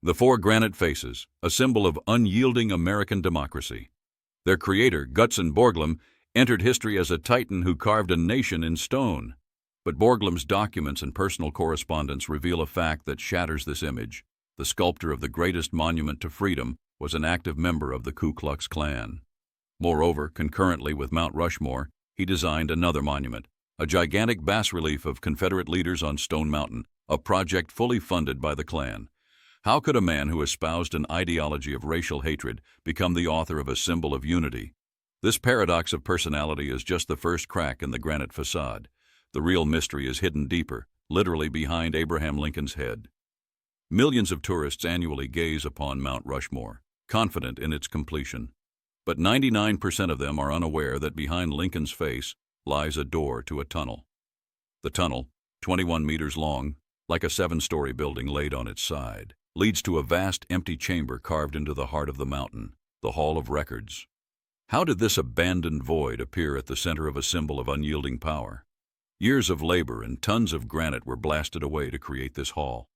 The four granite faces, a symbol of unyielding American democracy. Their creator, Gutzon Borglum, entered history as a titan who carved a nation in stone. But Borglum's documents and personal correspondence reveal a fact that shatters this image. The sculptor of the greatest monument to freedom was an active member of the Ku Klux Klan. Moreover, concurrently with Mount Rushmore, he designed another monument, a gigantic bas-relief of Confederate leaders on Stone Mountain, a project fully funded by the Klan. How could a man who espoused an ideology of racial hatred become the author of a symbol of unity? This paradox of personality is just the first crack in the granite facade. The real mystery is hidden deeper, literally behind Abraham Lincoln's head. Millions of tourists annually gaze upon Mount Rushmore, confident in its completion. But 99% of them are unaware that behind Lincoln's face lies a door to a tunnel. The tunnel, 21 meters long, like a 7-story building laid on its side, leads to a vast empty chamber carved into the heart of the mountain, the Hall of Records. How did this abandoned void appear at the center of a symbol of unyielding power? Years of labor and tons of granite were blasted away to create this hall.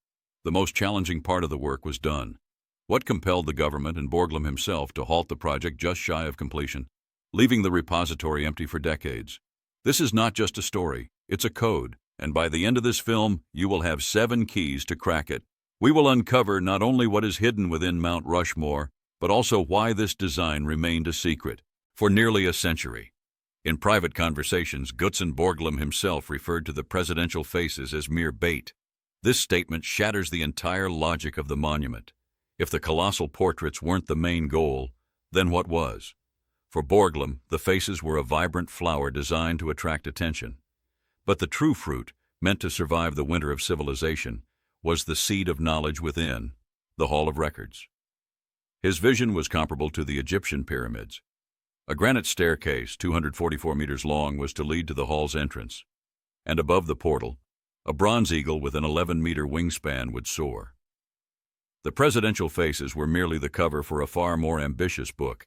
The most challenging part of the work was done. What compelled the government and Borglum himself to halt the project just shy of completion, leaving the repository empty for decades? This is not just a story, it's a code, and by the end of this film, you will have 7 keys to crack it. We will uncover not only what is hidden within Mount Rushmore, but also why this design remained a secret for nearly a century. In private conversations, Gutzon Borglum himself referred to the presidential faces as mere bait. This statement shatters the entire logic of the monument. If the colossal portraits weren't the main goal, then what was? For Borglum, the faces were a vibrant flower designed to attract attention. But the true fruit, meant to survive the winter of civilization, was the seed of knowledge within, the Hall of Records. His vision was comparable to the Egyptian pyramids. A granite staircase, 244 meters long, was to lead to the hall's entrance. And above the portal, a bronze eagle with an 11-meter wingspan would soar. The presidential faces were merely the cover for a far more ambitious book,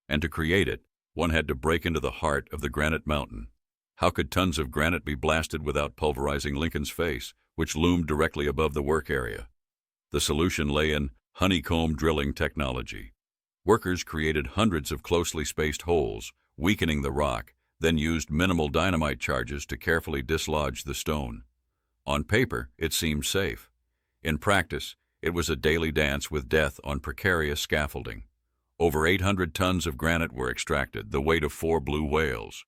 and to create it, one had to break into the heart of the granite mountain. How could tons of granite be blasted without pulverizing Lincoln's face, which loomed directly above the work area? The solution lay in honeycomb drilling technology. Workers created hundreds of closely spaced holes, weakening the rock, then used minimal dynamite charges to carefully dislodge the stone. On paper, it seemed safe. In practice, it was a daily dance with death on precarious scaffolding. Over 800 tons of granite were extracted, the weight of 4 blue whales.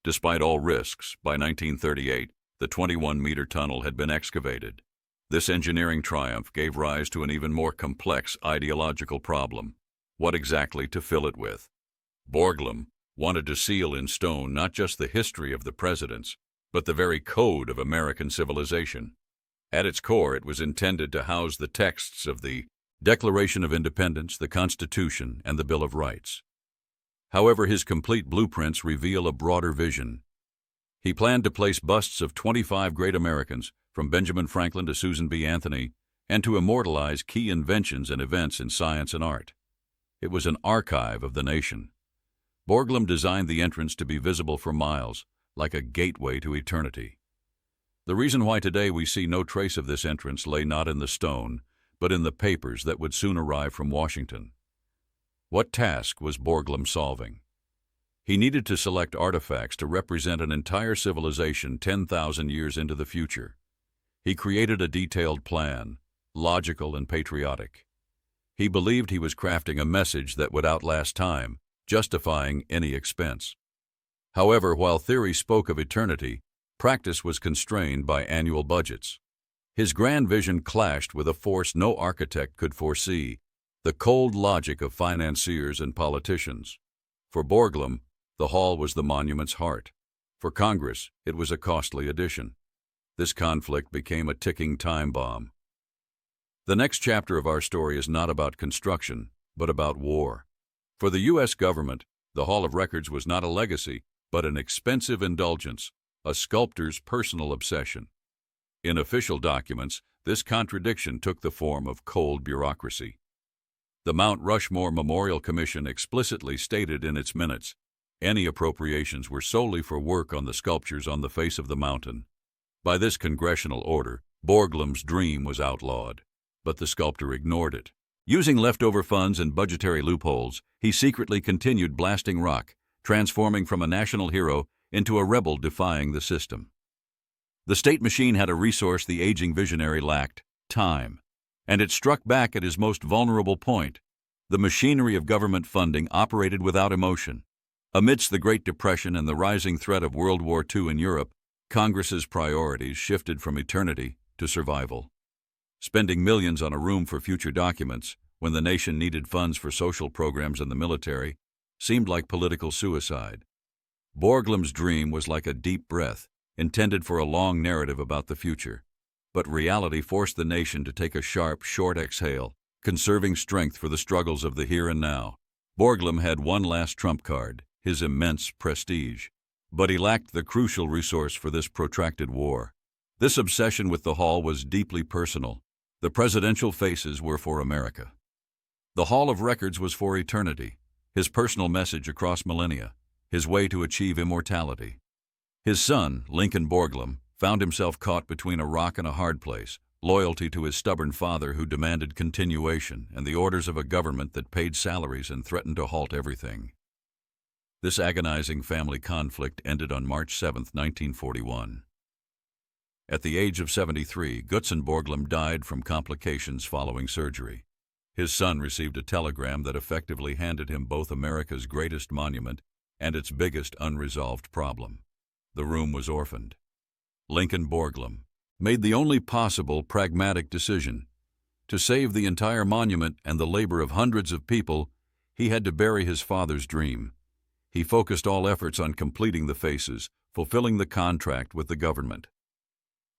Despite all risks, by 1938, the 21-meter tunnel had been excavated. This engineering triumph gave rise to an even more complex ideological problem. What exactly to fill it with? Borglum wanted to seal in stone not just the history of the presidents, but the very code of American civilization. At its core, it was intended to house the texts of the Declaration of Independence, the Constitution, and the Bill of Rights. However, his complete blueprints reveal a broader vision. He planned to place busts of 25 great Americans, from Benjamin Franklin to Susan B. Anthony, and to immortalize key inventions and events in science and art. It was an archive of the nation. Borglum designed the entrance to be visible for miles, like a gateway to eternity. The reason why today we see no trace of this entrance lay not in the stone, but in the papers that would soon arrive from Washington. What task was Borglum solving? He needed to select artifacts to represent an entire civilization 10,000 years into the future. He created a detailed plan, logical and patriotic. He believed he was crafting a message that would outlast time, justifying any expense. However, while theory spoke of eternity, practice was constrained by annual budgets. His grand vision clashed with a force no architect could foresee, the cold logic of financiers and politicians. For Borglum, the hall was the monument's heart. For Congress, it was a costly addition. This conflict became a ticking time bomb. The next chapter of our story is not about construction, but about war. For the U.S. government, the Hall of Records was not a legacy, but an expensive indulgence, a sculptor's personal obsession. In official documents, this contradiction took the form of cold bureaucracy. The Mount Rushmore Memorial Commission explicitly stated in its minutes, any appropriations were solely for work on the sculptures on the face of the mountain. By this congressional order, Borglum's dream was outlawed. but the sculptor ignored it. Using leftover funds and budgetary loopholes, he secretly continued blasting rock, transforming from a national hero into a rebel defying the system. The state machine had a resource the aging visionary lacked: time. And it struck back at his most vulnerable point. The machinery of government funding operated without emotion. Amidst the Great Depression and the rising threat of World War II in Europe, Congress's priorities shifted from eternity to survival. Spending millions on a room for future documents, when the nation needed funds for social programs and the military, seemed like political suicide. Borglum's dream was like a deep breath, intended for a long narrative about the future. But reality forced the nation to take a sharp, short exhale, conserving strength for the struggles of the here and now. Borglum had one last trump card: his immense prestige. But he lacked the crucial resource for this protracted war. This obsession with the hall was deeply personal. The presidential faces were for America. The Hall of Records was for eternity, his personal message across millennia, his way to achieve immortality. His son, Lincoln Borglum, found himself caught between a rock and a hard place: loyalty to his stubborn father who demanded continuation, and the orders of a government that paid salaries and threatened to halt everything. This agonizing family conflict ended on March 7, 1941. At the age of 73, Gutzon Borglum died from complications following surgery. His son received a telegram that effectively handed him both America's greatest monument and its biggest unresolved problem. The room was orphaned. Lincoln Borglum made the only possible pragmatic decision. To save the entire monument and the labor of hundreds of people, he had to bury his father's dream. He focused all efforts on completing the faces, fulfilling the contract with the government.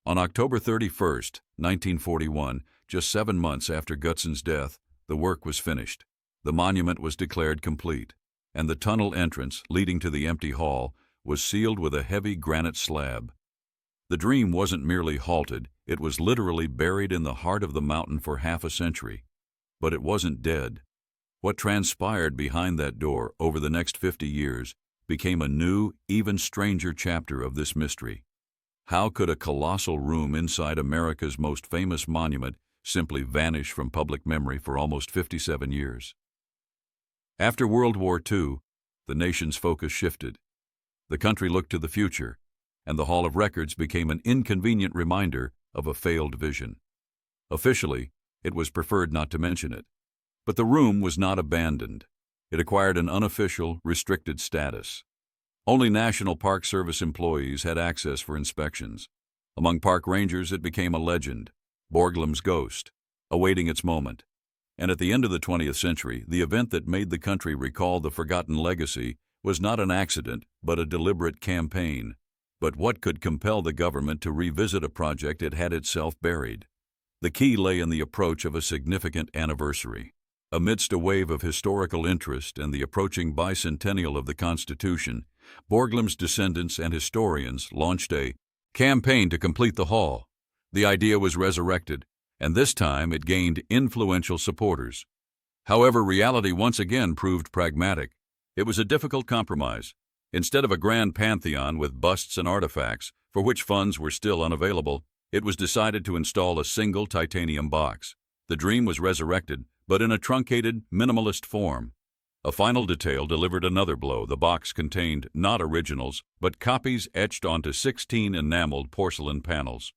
On October 31, 1941, just 7 months after Gutzon's death, the work was finished. The monument was declared complete, and the tunnel entrance leading to the empty hall was sealed with a heavy granite slab. The dream wasn't merely halted, it was literally buried in the heart of the mountain for half a century. But it wasn't dead. What transpired behind that door over the next 50 years became a new, even stranger chapter of this mystery. How could a colossal room inside America's most famous monument simply vanish from public memory for almost 57 years? After World War II, the nation's focus shifted. The country looked to the future, and the Hall of Records became an inconvenient reminder of a failed vision. Officially, it was preferred not to mention it. But the room was not abandoned. It acquired an unofficial, restricted status. Only National Park Service employees had access for inspections. Among park rangers, it became a legend, Borglum's ghost, awaiting its moment. And at the end of the 20th century, the event that made the country recall the forgotten legacy was not an accident, but a deliberate campaign. But what could compel the government to revisit a project it had itself buried? The key lay in the approach of a significant anniversary. Amidst a wave of historical interest and the approaching bicentennial of the Constitution, Borglum's descendants and historians launched a campaign to complete the hall. The idea was resurrected, and this time it gained influential supporters. However, reality once again proved pragmatic. It was a difficult compromise. Instead of a grand pantheon with busts and artifacts, for which funds were still unavailable, it was decided to install a single titanium box. The dream was resurrected, but in a truncated, minimalist form. A final detail delivered another blow. The box contained not originals, but copies etched onto 16 enameled porcelain panels.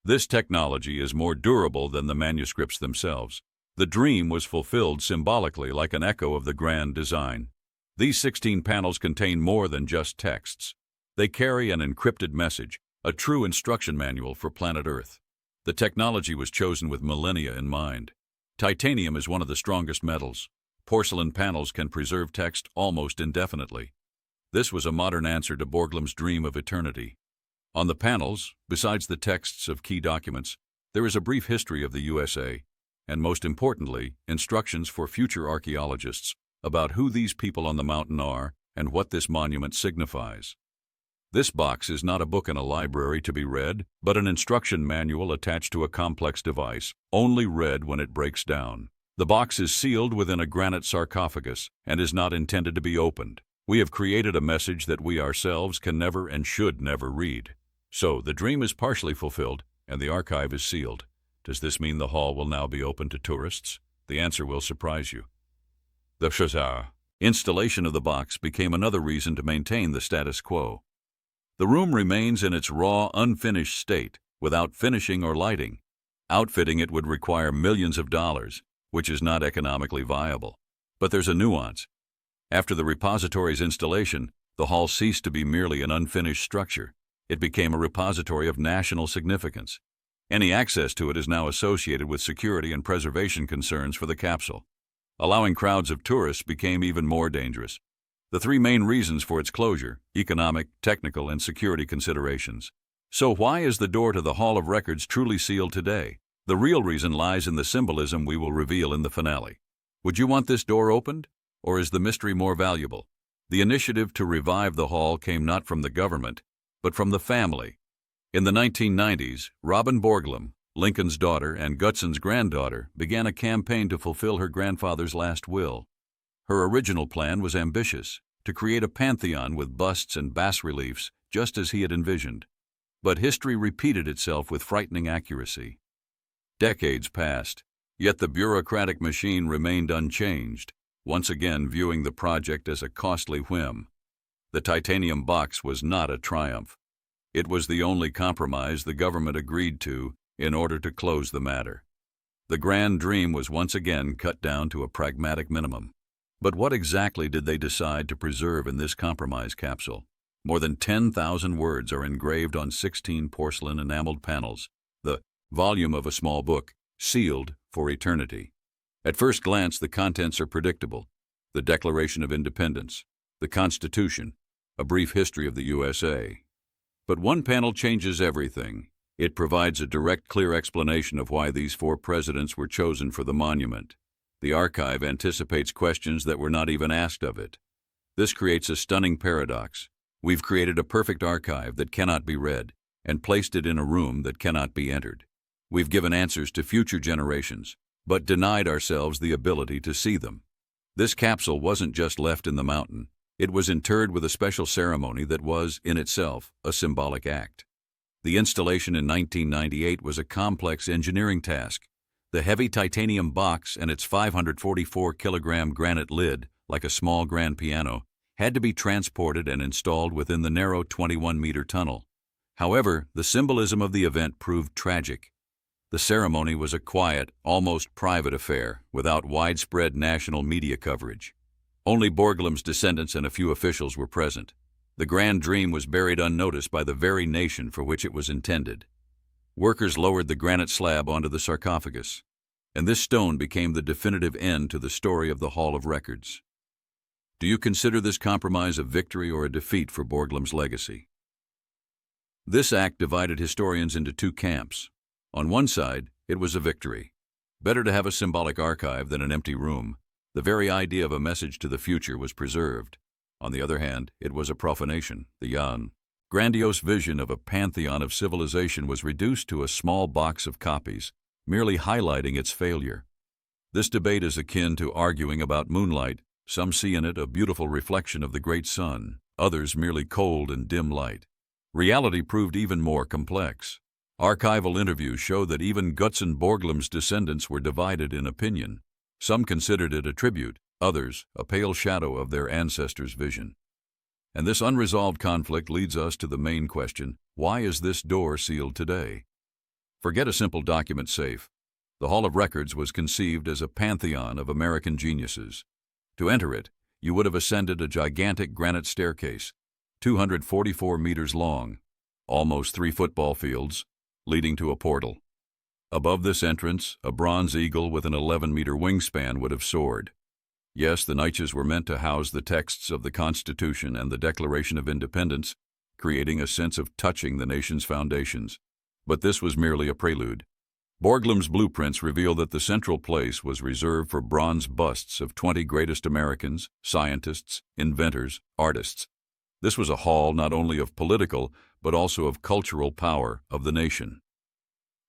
This technology is more durable than the manuscripts themselves. The dream was fulfilled symbolically, like an echo of the grand design. These 16 panels contain more than just texts. They carry an encrypted message, a true instruction manual for planet Earth. The technology was chosen with millennia in mind. Titanium is one of the strongest metals. Porcelain panels can preserve text almost indefinitely. This was a modern answer to Borglum's dream of eternity. On the panels, besides the texts of key documents, there is a brief history of the USA, and most importantly, instructions for future archaeologists about who these people on the mountain are and what this monument signifies. This box is not a book in a library to be read, but an instruction manual attached to a complex device, only read when it breaks down. The box is sealed within a granite sarcophagus and is not intended to be opened. We have created a message that we ourselves can never and should never read. So, the dream is partially fulfilled, and the archive is sealed. Does this mean the hall will now be open to tourists? The answer will surprise you. The installation of the box became another reason to maintain the status quo. The room remains in its raw, unfinished state, without finishing or lighting. Outfitting it would require millions of dollars, which is not economically viable. But there's a nuance. After the repository's installation, the hall ceased to be merely an unfinished structure. It became a repository of national significance. Any access to it is now associated with security and preservation concerns for the capsule. Allowing crowds of tourists became even more dangerous. The three main reasons for its closure: economic, technical, and security considerations. So why is the door to the Hall of Records truly sealed today? The real reason lies in the symbolism we will reveal in the finale. Would you want this door opened? Or is the mystery more valuable? The initiative to revive the hall came not from the government, but from the family. In the 1990s, Robin Borglum, Lincoln's daughter and Gutzon's granddaughter, began a campaign to fulfill her grandfather's last will. Her original plan was ambitious, to create a pantheon with busts and bas-reliefs, just as he had envisioned. But history repeated itself with frightening accuracy. Decades passed, yet the bureaucratic machine remained unchanged, once again viewing the project as a costly whim. The titanium box was not a triumph. It was the only compromise the government agreed to in order to close the matter. The grand dream was once again cut down to a pragmatic minimum. But what exactly did they decide to preserve in this compromise capsule? More than 10,000 words are engraved on 16 porcelain enameled panels, the volume of a small book, sealed for eternity. At first glance, the contents are predictable: the Declaration of Independence, the Constitution, a brief history of the USA. But one panel changes everything. It provides a direct, clear explanation of why these 4 presidents were chosen for the monument. The archive anticipates questions that were not even asked of it. This creates a stunning paradox. We've created a perfect archive that cannot be read and placed it in a room that cannot be entered. We've given answers to future generations, but denied ourselves the ability to see them. This capsule wasn't just left in the mountain. It was interred with a special ceremony that was, in itself, a symbolic act. The installation in 1998 was a complex engineering task. The heavy titanium box and its 544-kilogram granite lid, like a small grand piano, had to be transported and installed within the narrow 21-meter tunnel. However, the symbolism of the event proved tragic. The ceremony was a quiet, almost private affair, without widespread national media coverage. Only Borglum's descendants and a few officials were present. The grand dream was buried unnoticed by the very nation for which it was intended. Workers lowered the granite slab onto the sarcophagus, and this stone became the definitive end to the story of the Hall of Records. Do you consider this compromise a victory or a defeat for Borglum's legacy? This act divided historians into 2 camps. On one side, it was a victory. Better to have a symbolic archive than an empty room. The very idea of a message to the future was preserved. On the other hand, it was a profanation. The grandiose vision of a pantheon of civilization was reduced to a small box of copies, merely highlighting its failure. This debate is akin to arguing about moonlight. Some see in it a beautiful reflection of the great sun, others merely cold and dim light. Reality proved even more complex. Archival interviews show that even Gutzon Borglum's descendants were divided in opinion. Some considered it a tribute, others a pale shadow of their ancestors' vision. And this unresolved conflict leads us to the main question: why is this door sealed today? Forget a simple document safe. The Hall of Records was conceived as a pantheon of American geniuses. To enter it, you would have ascended a gigantic granite staircase, 244 meters long, almost 3 football fields, leading to a portal. Above this entrance, a bronze eagle with an 11-meter wingspan would have soared. Yes, the niches were meant to house the texts of the Constitution and the Declaration of Independence, creating a sense of touching the nation's foundations. But this was merely a prelude. Borglum's blueprints reveal that the central place was reserved for bronze busts of 20 greatest Americans, scientists, inventors, artists. This was a hall not only of political, but also of cultural power of the nation.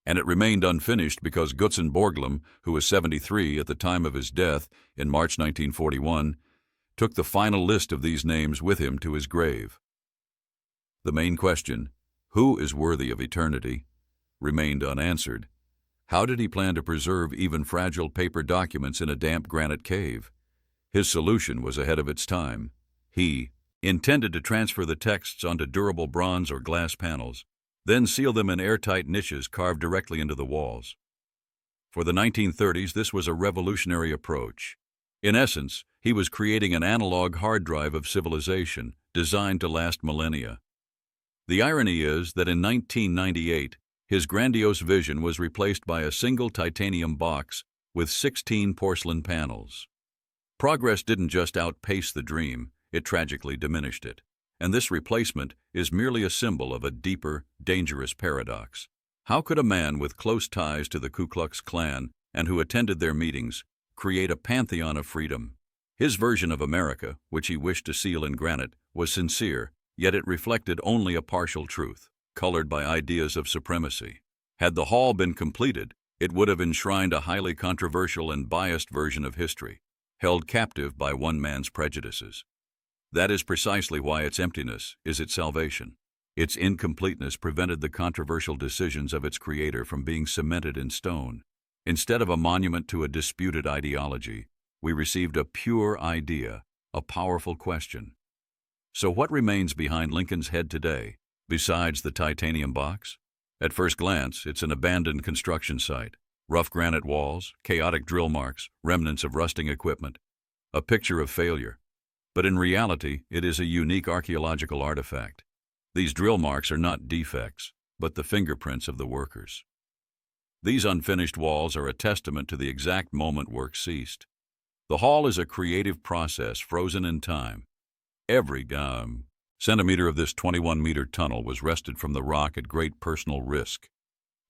And it remained unfinished because Gutzon Borglum, who was 73 at the time of his death in March 1941, took the final list of these names with him to his grave. The main question, who is worthy of eternity, remained unanswered. How did he plan to preserve even fragile paper documents in a damp granite cave? His solution was ahead of its time. He intended to transfer the texts onto durable bronze or glass panels, then seal them in airtight niches carved directly into the walls. For the 1930s, this was a revolutionary approach. In essence, he was creating an analog hard drive of civilization designed to last millennia. The irony is that in 1998, his grandiose vision was replaced by a single titanium box with 16 porcelain panels. Progress didn't just outpace the dream, it tragically diminished it. And this replacement is merely a symbol of a deeper, dangerous paradox. How could a man with close ties to the Ku Klux Klan and who attended their meetings create a pantheon of freedom? His version of America, which he wished to seal in granite, was sincere, yet it reflected only a partial truth, colored by ideas of supremacy. Had the hall been completed, it would have enshrined a highly controversial and biased version of history, held captive by one man's prejudices. That is precisely why its emptiness is its salvation. Its incompleteness prevented the controversial decisions of its creator from being cemented in stone. Instead of a monument to a disputed ideology, we received a pure idea, a powerful question. So what remains behind Lincoln's head today, besides the titanium box? At first glance, it's an abandoned construction site. Rough granite walls, chaotic drill marks, remnants of rusting equipment. A picture of failure. But in reality, it is a unique archaeological artifact. These drill marks are not defects, but the fingerprints of the workers. These unfinished walls are a testament to the exact moment work ceased. The hall is a creative process frozen in time. Every centimeter of this 21-meter tunnel was wrested from the rock at great personal risk.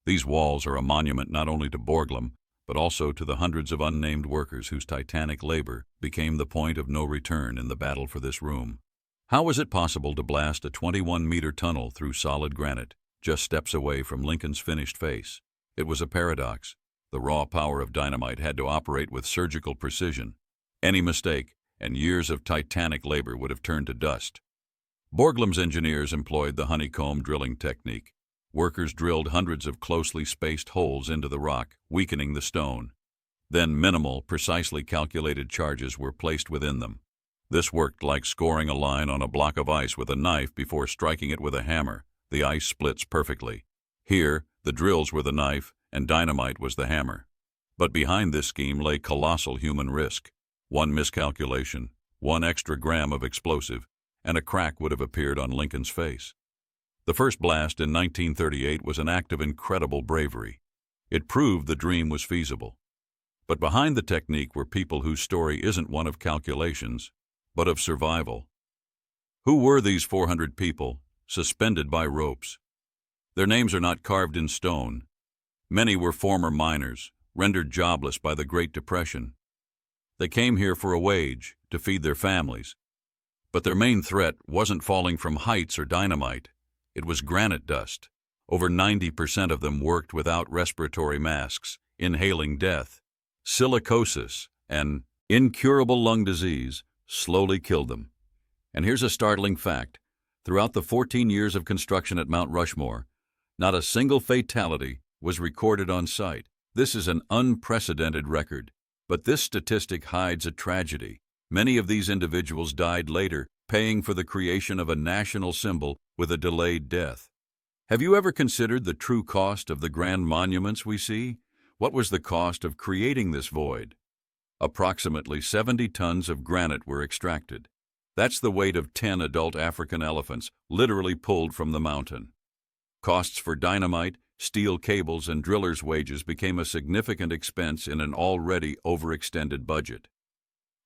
These walls are a monument not only to Borglum, but also to the hundreds of unnamed workers whose titanic labor became the point of no return in the battle for this room. How was it possible to blast a 21-meter tunnel through solid granite, just steps away from Lincoln's finished face? It was a paradox. The raw power of dynamite had to operate with surgical precision. Any mistake, and years of titanic labor would have turned to dust. Borglum's engineers employed the honeycomb drilling technique. Workers drilled hundreds of closely spaced holes into the rock, weakening the stone. Then minimal, precisely calculated charges were placed within them. This worked like scoring a line on a block of ice with a knife before striking it with a hammer. The ice splits perfectly. Here, the drills were the knife and dynamite was the hammer. But behind this scheme lay colossal human risk. One miscalculation, one extra gram of explosive, and a crack would have appeared on Lincoln's face. The first blast in 1938 was an act of incredible bravery. It proved the dream was feasible. But behind the technique were people whose story isn't one of calculations, but of survival. Who were these 400 people, suspended by ropes? Their names are not carved in stone. Many were former miners, rendered jobless by the Great Depression. They came here for a wage, to feed their families. But their main threat wasn't falling from heights or dynamite. It was granite dust. Over 90% of them worked without respiratory masks, inhaling death. Silicosis, an incurable lung disease, slowly killed them. And here's a startling fact. Throughout the 14 years of construction at Mount Rushmore, not a single fatality was recorded on site. This is an unprecedented record. But this statistic hides a tragedy. Many of these individuals died later, paying for the creation of a national symbol with a delayed death. Have you ever considered the true cost of the grand monuments we see? What was the cost of creating this void? Approximately 70 tons of granite were extracted. That's the weight of 10 adult African elephants, literally pulled from the mountain. Costs for dynamite, steel cables, and drillers' wages became a significant expense in an already overextended budget.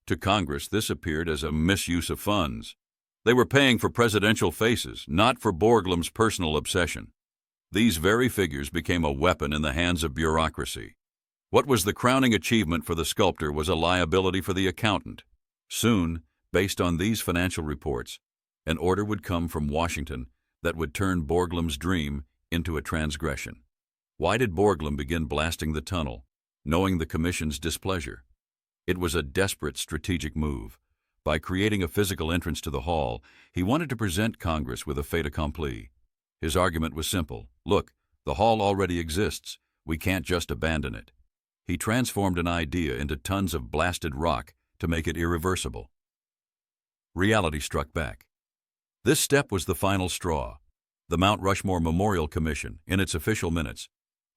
To Congress, this appeared as a misuse of funds. They were paying for presidential faces, not for Borglum's personal obsession. These very figures became a weapon in the hands of bureaucracy. What was the crowning achievement for the sculptor was a liability for the accountant. Soon, based on these financial reports, an order would come from Washington that would turn Borglum's dream into a transgression. Why did Borglum begin blasting the tunnel, knowing the commission's displeasure? It was a desperate strategic move. By creating a physical entrance to the hall, he wanted to present Congress with a fait accompli. His argument was simple. Look, the hall already exists. We can't just abandon it. He transformed an idea into tons of blasted rock to make it irreversible. Reality struck back. This step was the final straw. The Mount Rushmore Memorial Commission, in its official minutes,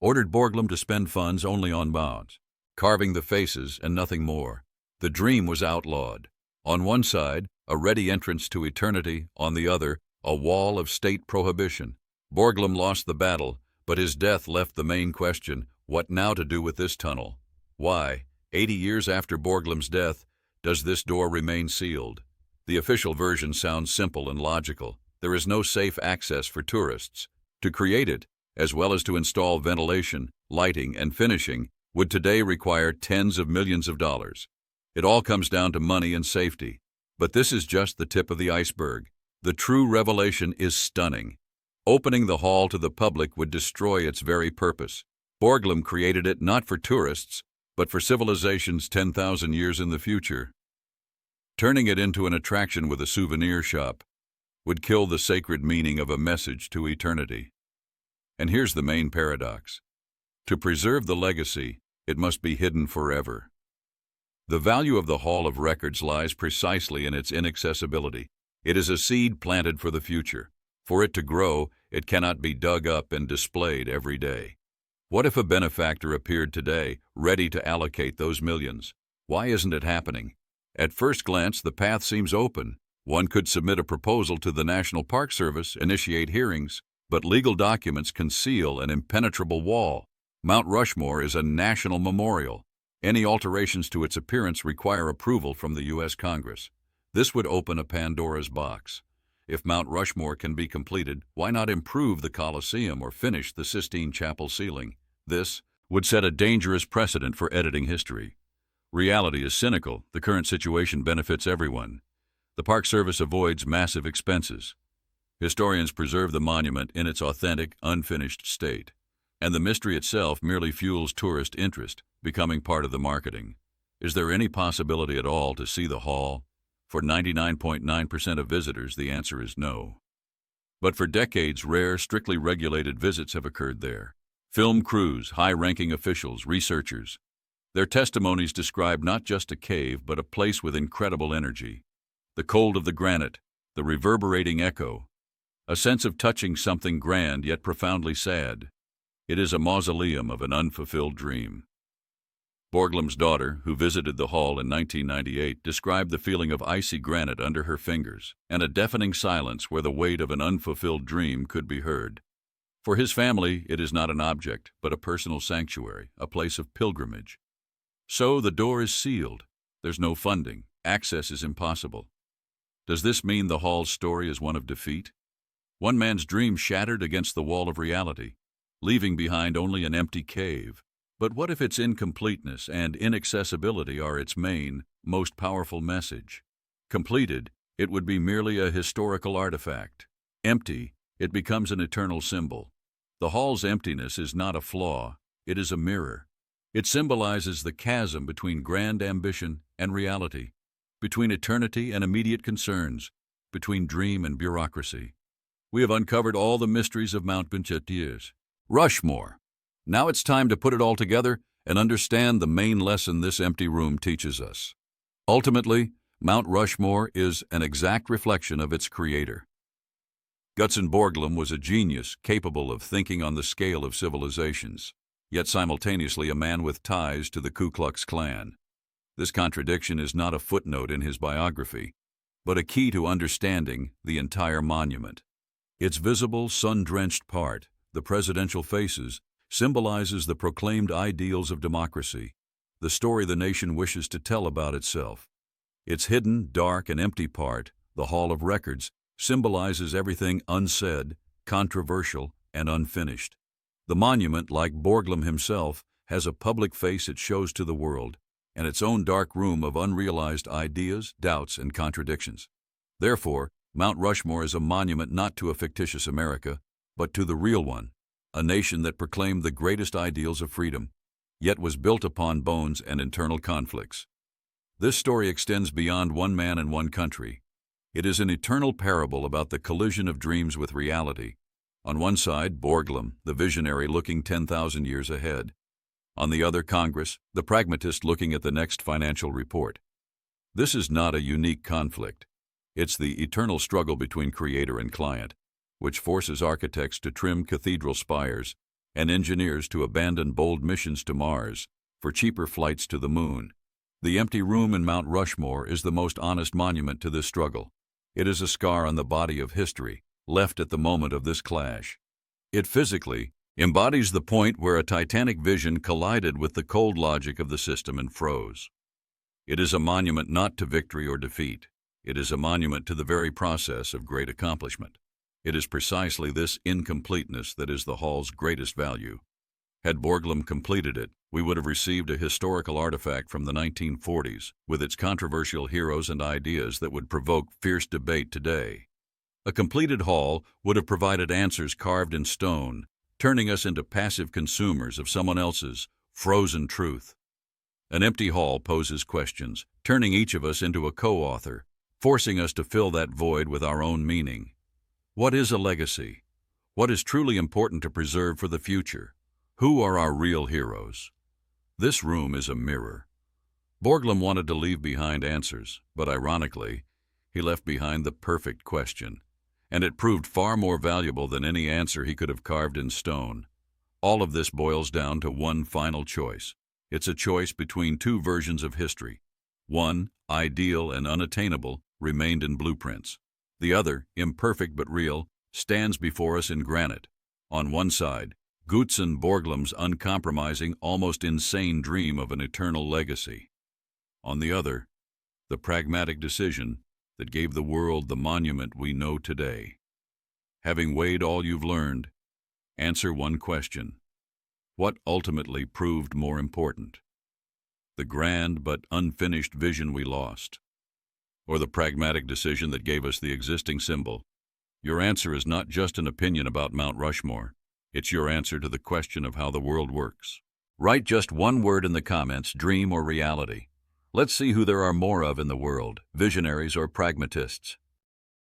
ordered Borglum to spend funds only on mounds, carving the faces and nothing more. The dream was outlawed. On one side, a ready entrance to eternity; on the other, a wall of state prohibition. Borglum lost the battle, but his death left the main question: what now to do with this tunnel? Why, 80 years after Borglum's death, does this door remain sealed? The official version sounds simple and logical. There is no safe access for tourists. To create it, as well as to install ventilation, lighting, and finishing, would today require tens of millions of dollars. It all comes down to money and safety. But this is just the tip of the iceberg. The true revelation is stunning. Opening the hall to the public would destroy its very purpose. Borglum created it not for tourists, but for civilizations 10,000 years in the future. Turning it into an attraction with a souvenir shop would kill the sacred meaning of a message to eternity. And here's the main paradox. To preserve the legacy, it must be hidden forever. The value of the Hall of Records lies precisely in its inaccessibility. It is a seed planted for the future. For it to grow, it cannot be dug up and displayed every day. What if a benefactor appeared today, ready to allocate those millions? Why isn't it happening? At first glance, the path seems open. One could submit a proposal to the National Park Service, initiate hearings, but legal documents conceal an impenetrable wall. Mount Rushmore is a national memorial. Any alterations to its appearance require approval from the U.S. Congress. This would open a Pandora's box. If Mount Rushmore can be completed, why not improve the Colosseum or finish the Sistine Chapel ceiling? This would set a dangerous precedent for editing history. Reality is cynical. The current situation benefits everyone. The Park Service avoids massive expenses. Historians preserve the monument in its authentic, unfinished state. And the mystery itself merely fuels tourist interest, becoming part of the marketing. Is there any possibility at all to see the hall? For 99.9% of visitors, the answer is no. But for decades, rare, strictly regulated visits have occurred there. Film crews, high-ranking officials, researchers. Their testimonies describe not just a cave, but a place with incredible energy. The cold of the granite, the reverberating echo, a sense of touching something grand yet profoundly sad. It is a mausoleum of an unfulfilled dream. Borglum's daughter, who visited the hall in 1998, described the feeling of icy granite under her fingers and a deafening silence where the weight of an unfulfilled dream could be heard. For his family, it is not an object, but a personal sanctuary, a place of pilgrimage. So the door is sealed. There's no funding. Access is impossible. Does this mean the hall's story is one of defeat? One man's dream shattered against the wall of reality, leaving behind only an empty cave. But what if its incompleteness and inaccessibility are its main, most powerful message? Completed, it would be merely a historical artifact. Empty, it becomes an eternal symbol. The hall's emptiness is not a flaw, it is a mirror. It symbolizes the chasm between grand ambition and reality, between eternity and immediate concerns, between dream and bureaucracy. We have uncovered all the mysteries of Mount Rushmore. Now it's time to put it all together and understand the main lesson this empty room teaches us. Ultimately, Mount Rushmore is an exact reflection of its creator. Gutzon Borglum was a genius capable of thinking on the scale of civilizations, yet simultaneously a man with ties to the Ku Klux Klan. This contradiction is not a footnote in his biography, but a key to understanding the entire monument. Its visible, sun-drenched part, the presidential faces, symbolizes the proclaimed ideals of democracy, the story the nation wishes to tell about itself. Its hidden, dark, and empty part, the Hall of Records, symbolizes everything unsaid, controversial, and unfinished. The monument, like Borglum himself, has a public face it shows to the world, and its own dark room of unrealized ideas, doubts, and contradictions. Therefore, Mount Rushmore is a monument not to a fictitious America, but to the real one, a nation that proclaimed the greatest ideals of freedom, yet was built upon bones and internal conflicts. This story extends beyond one man and one country. It is an eternal parable about the collision of dreams with reality, On one side, Borglum, the visionary looking 10,000 years ahead. On the other, Congress, the pragmatist looking at the next financial report. This is not a unique conflict. It's the eternal struggle between creator and client, which forces architects to trim cathedral spires and engineers to abandon bold missions to Mars for cheaper flights to the moon. The empty room in Mount Rushmore is the most honest monument to this struggle. It is a scar on the body of history, left at the moment of this clash. It physically embodies the point where a titanic vision collided with the cold logic of the system and froze. It is a monument not to victory or defeat. It is a monument to the very process of great accomplishment. It is precisely this incompleteness that is the hall's greatest value. Had Borglum completed it, we would have received a historical artifact from the 1940s with its controversial heroes and ideas that would provoke fierce debate today. A completed hall would have provided answers carved in stone, turning us into passive consumers of someone else's frozen truth. An empty hall poses questions, turning each of us into a co-author, forcing us to fill that void with our own meaning. What is a legacy? What is truly important to preserve for the future? Who are our real heroes? This room is a mirror. Borglum wanted to leave behind answers, but ironically, he left behind the perfect question, and it proved far more valuable than any answer he could have carved in stone. All of this boils down to one final choice. It's a choice between two versions of history. One, ideal and unattainable, remained in blueprints. The other, imperfect but real, stands before us in granite. On one side, Gutzon Borglum's uncompromising, almost insane dream of an eternal legacy. On the other, the pragmatic decision that gave the world the monument we know today. Having weighed all you've learned, answer one question. What ultimately proved more important? The grand but unfinished vision we lost, or the pragmatic decision that gave us the existing symbol? Your answer is not just an opinion about Mount Rushmore. It's your answer to the question of how the world works. Write just one word in the comments, dream or reality. Let's see who there are more of in the world, visionaries or pragmatists.